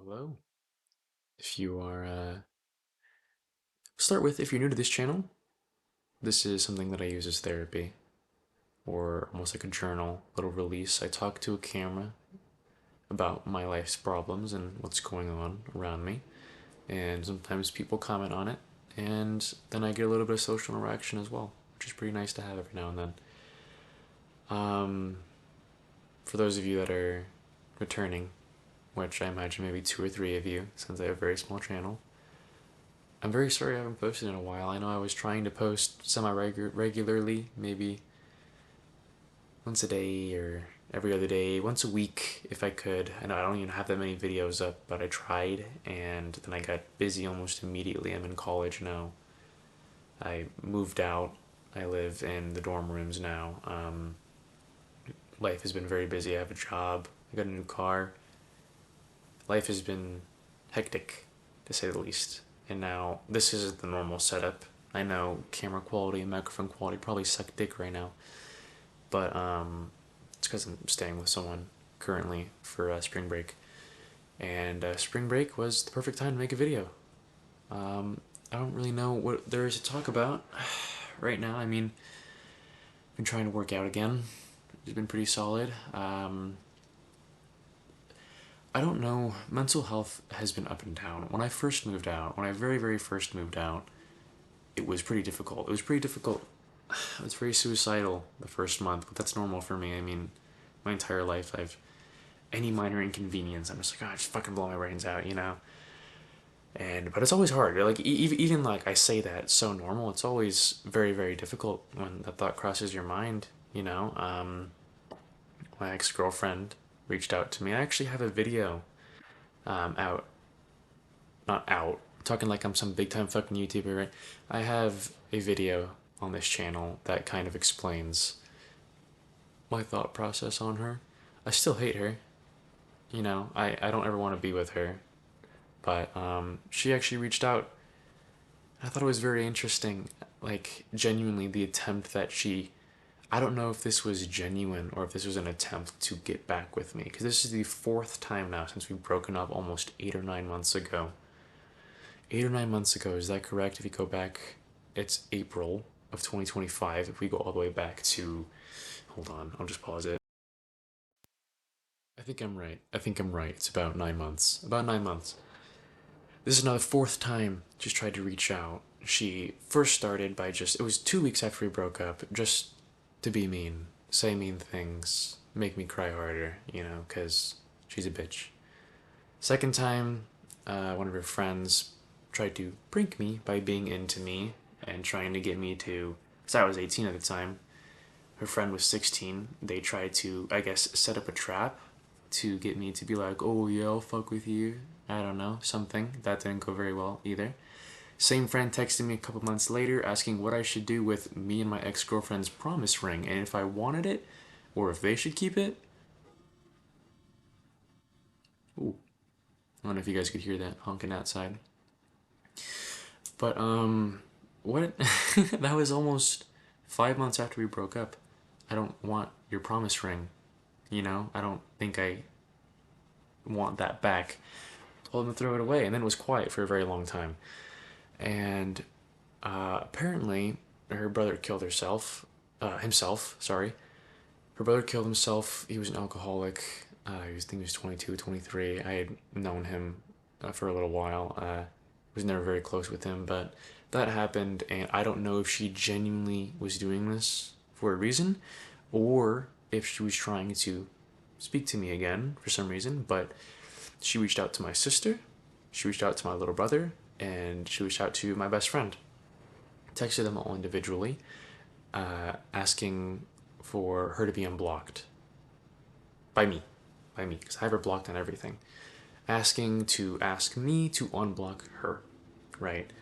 Hello. If you are, start with if you're new to this channel, this is something that I use as therapy or almost like a journal, little release. I talk to a camera about my life's problems and what's going on around me, and sometimes people comment on it, and then I get a little bit of social interaction as well, which is pretty nice to have every now and then. Um, for those of you that are returning, which I imagine maybe two or three of you, since I have a very small channel, I'm very sorry I haven't posted in a while. I know I was trying to post semi-regularly, maybe once a day or every other day, once a week if I could. I know I don't even have that many videos up, but I tried, and then I got busy almost immediately. I'm in college now. I moved out. I live in the dorm rooms now. Life has been very busy. I have a job. I got a new car. Life has been hectic, to say the least. And now this isn't the normal setup. I know camera quality and microphone quality probably suck dick right now, but it's because I'm staying with someone currently for spring break, and spring break was the perfect time to make a video. I don't really know what there is to talk about right now. I mean, I've been trying to work out again. It's been pretty solid. I don't know. Mental health has been up and down. When I first moved out, when I very first moved out, it was pretty difficult. It was pretty difficult. I was very suicidal the first month, but that's normal for me. I mean, my entire life, I've any minor inconvenience, I'm just like, oh, just fucking blow my brains out, you know. But it's always hard. Like even like I say that it's so normal. It's always very difficult when that thought crosses your mind. You know. My ex girlfriend reached out to me. I actually have a video out, not out. I'm talking like I'm some big time fucking YouTuber, right? I have a video on this channel that kind of explains my thought process on her. I still hate her. You know, I don't ever want to be with her. But she actually reached out. I thought it was very interesting. Like, genuinely, the attempt that she. I don't know if this was genuine or if this was an attempt to get back with me. Because this is the fourth time now since we've broken up almost 8 or 9 months ago. 8 or 9 months ago, is that correct? If you go back, it's April of 2025. If we go all the way back to. Hold on, I'll just pause it. I think I'm right. I think I'm right. It's about 9 months. About 9 months. This is now the fourth time she's tried to reach out. She first started by just, it was 2 weeks after we broke up, just to be mean, say mean things, make me cry harder, you know, because she's a bitch. Second time, one of her friends tried to prank me by being into me and trying to get me to, because I was 18 at the time, her friend was 16. They tried to, I guess, set up a trap to get me to be like, oh yeah, I'll fuck with you. I don't know, something. That didn't go very well either. Same friend texted me a couple months later asking what I should do with me and my ex-girlfriend's promise ring and if I wanted it or if they should keep it. Ooh, I don't know if you guys could hear that honking outside. But, what? That was almost 5 months after we broke up. I don't want your promise ring. You know, I don't think I want that back. Told him to throw it away, and then it was quiet for a very long time. And apparently, her brother killed himself. Sorry, her brother killed himself. He was an alcoholic. I think he was 22, 23. I had known him for a little while. Was never very close with him, but that happened, and I don't know if she genuinely was doing this for a reason, or if she was trying to speak to me again for some reason. But she reached out to my sister, she reached out to my little brother, and she reached out to my best friend. Texted them all individually, asking for her to be unblocked by me, because I have her blocked on everything. Asking to ask me to unblock her, right?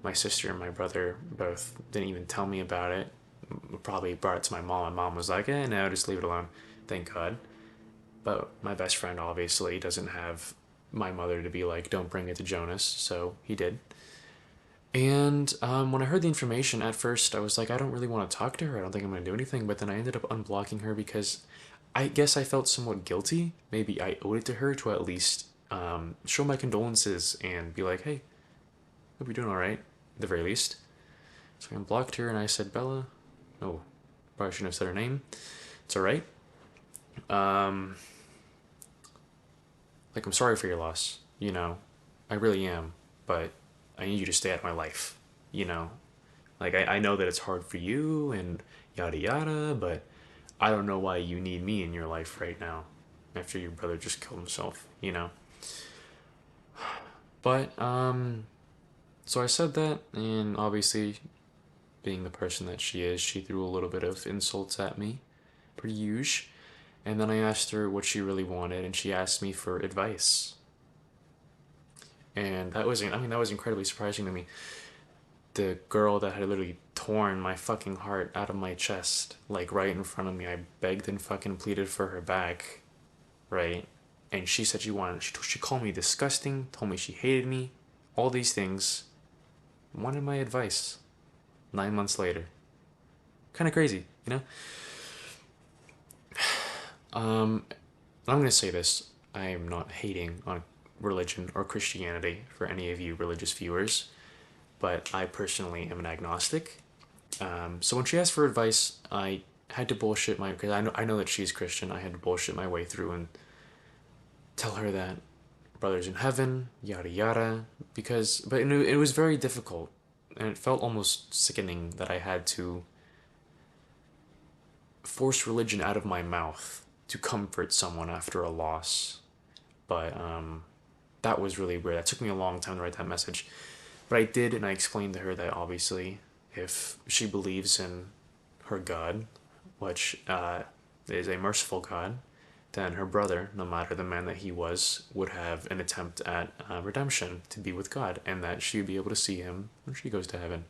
My sister and my brother both didn't even tell me about it. Probably brought it to my mom. My mom was like, no, just leave it alone. Thank God. But my best friend obviously doesn't have my mother to be like, don't bring it to Jonas, so he did. And when I heard the information, at first I was like, I don't really want to talk to her. I don't think I'm going to do anything. But then I ended up unblocking her because I guess I felt somewhat guilty. Maybe I owed it to her to at least show my condolences and be like, hey, hope you're doing all right, at the very least. So I blocked her and I said, Bella, oh, probably shouldn't have said her name. It's all right. Um, like, I'm sorry for your loss, you know, I really am, but I need you to stay out of my life, you know. Like, I know that it's hard for you and yada yada, but I don't know why you need me in your life right now after your brother just killed himself, you know. But so I said that, and obviously, being the person that she is, she threw a little bit of insults at me, pretty huge. And then I asked her what she really wanted, and she asked me for advice. And that was, I mean, that was incredibly surprising to me. The girl that had literally torn my fucking heart out of my chest, like right in front of me, I begged and fucking pleaded for her back, right? And she said she called me disgusting, told me she hated me, all these things, wanted my advice 9 months later. Kind of crazy, you know? I'm gonna say this. I am not hating on religion or Christianity for any of you religious viewers, but I personally am an agnostic. So when she asked for advice, I had to bullshit my, because I know that she's Christian. I had to bullshit my way through and tell her that brother's in heaven, yada yada. But it was very difficult, and it felt almost sickening that I had to force religion out of my mouth to comfort someone after a loss. But that was really weird. That took me a long time to write that message. But I did, and I explained to her that obviously, if she believes in her God, which is a merciful God, then her brother, no matter the man that he was, would have an attempt at redemption to be with God, and that she would be able to see him when she goes to heaven.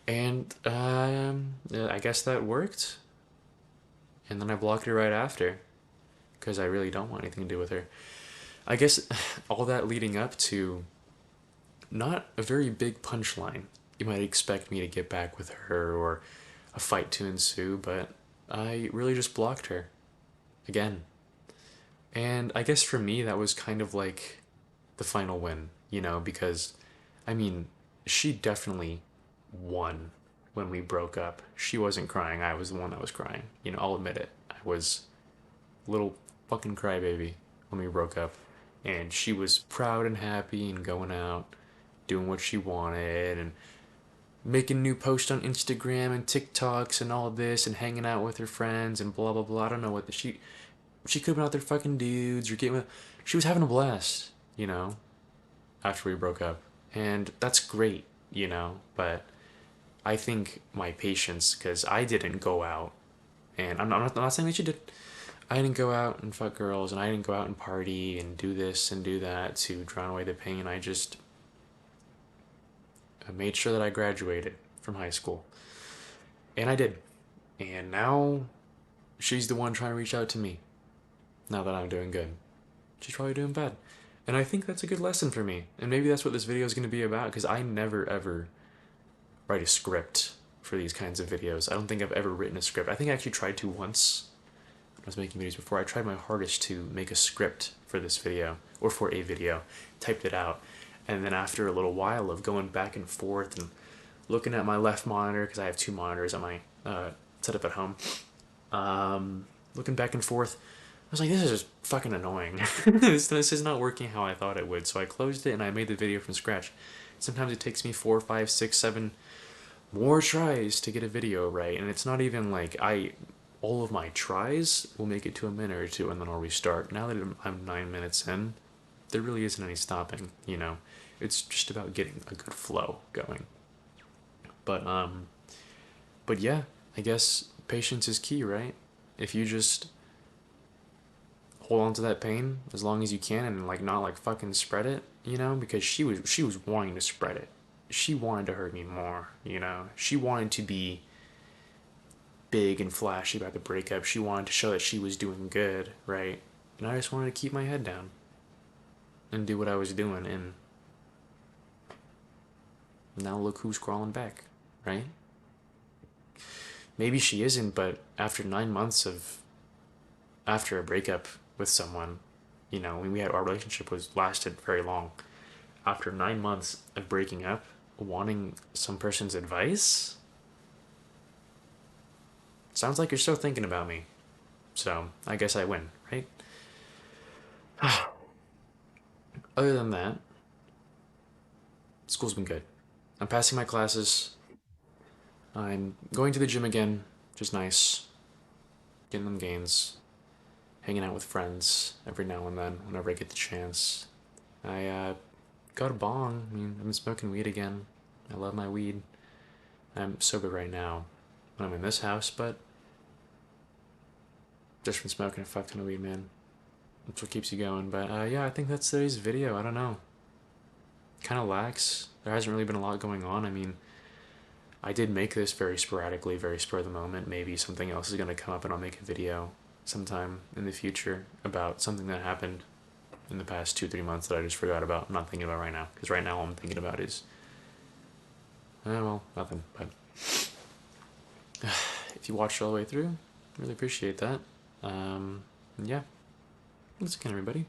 And I guess that worked. And then I blocked her right after, because I really don't want anything to do with her. I guess all that leading up to not a very big punchline. You might expect me to get back with her or a fight to ensue, but I really just blocked her again. And I guess for me, that was kind of like the final win, you know, because I mean, she definitely won when we broke up. She wasn't crying, I was the one that was crying. You know, I'll admit it. I was a little fucking crybaby when we broke up. And she was proud and happy and going out, doing what she wanted, and making new posts on Instagram and TikToks and all this, and hanging out with her friends and blah blah blah. I don't know what she could have been out there fucking dudes or getting with. She was having a blast, you know, after we broke up, and that's great, you know. But I think my patience, because I didn't go out, and I'm not saying that she did. I didn't go out and fuck girls, and I didn't go out and party and do this and do that to drown away the pain. I made sure that I graduated from high school, and I did. And now she's the one trying to reach out to me. Now that I'm doing good, she's probably doing bad, and I think that's a good lesson for me. And maybe that's what this video is going to be about, because I never ever write a script for these kinds of videos. I don't think I've ever written a script. I think I actually tried to once when I was making videos before. I tried my hardest to make a script for this video, or for a video, typed it out, and then after a little while of going back and forth and looking at my left monitor, because I have two monitors at my setup at home, looking back and forth, I was like, this is just fucking annoying. This is not working how I thought it would. So I closed it and I made the video from scratch. Sometimes it takes me 4, 5, 6, 7 more tries to get a video right, and it's not even like all of my tries will make it to a minute or two, and then I'll restart. Now that I'm 9 minutes in, there really isn't any stopping. You know, it's just about getting a good flow going. But but yeah, I guess patience is key, right? If you just hold on to that pain as long as you can and like not like fucking spread it, you know, because she was wanting to spread it. She wanted to hurt me more, you know. She wanted to be big and flashy about the breakup. She wanted to show that she was doing good, right? And I just wanted to keep my head down and do what I was doing, and now look who's crawling back, right? Maybe she isn't, but after 9 months of after a breakup with someone, You know, when we had our relationship was lasted very long. After 9 months of breaking up, wanting some person's advice? Sounds like you're still thinking about me. So I guess I win, right? Other than that, school's been good. I'm passing my classes. I'm going to the gym again, which is nice. Getting them gains. Hanging out with friends every now and then whenever I get the chance. I got a bong. I mean, I've been smoking weed again. I love my weed. I'm sober right now when I'm in this house, but just from smoking a fuck ton of weed, man. That's what keeps you going. But yeah, I think that's today's video. I don't know. Kind of lax. There hasn't really been a lot going on. I mean, I did make this very sporadically, very spur of the moment. Maybe something else is going to come up and I'll make a video sometime in the future about something that happened in the past 2-3 months that I just forgot about. I'm not thinking about right now. Because right now all I'm thinking about is, well, nothing. But if you watched all the way through, really appreciate that. Yeah. Thanks again, everybody.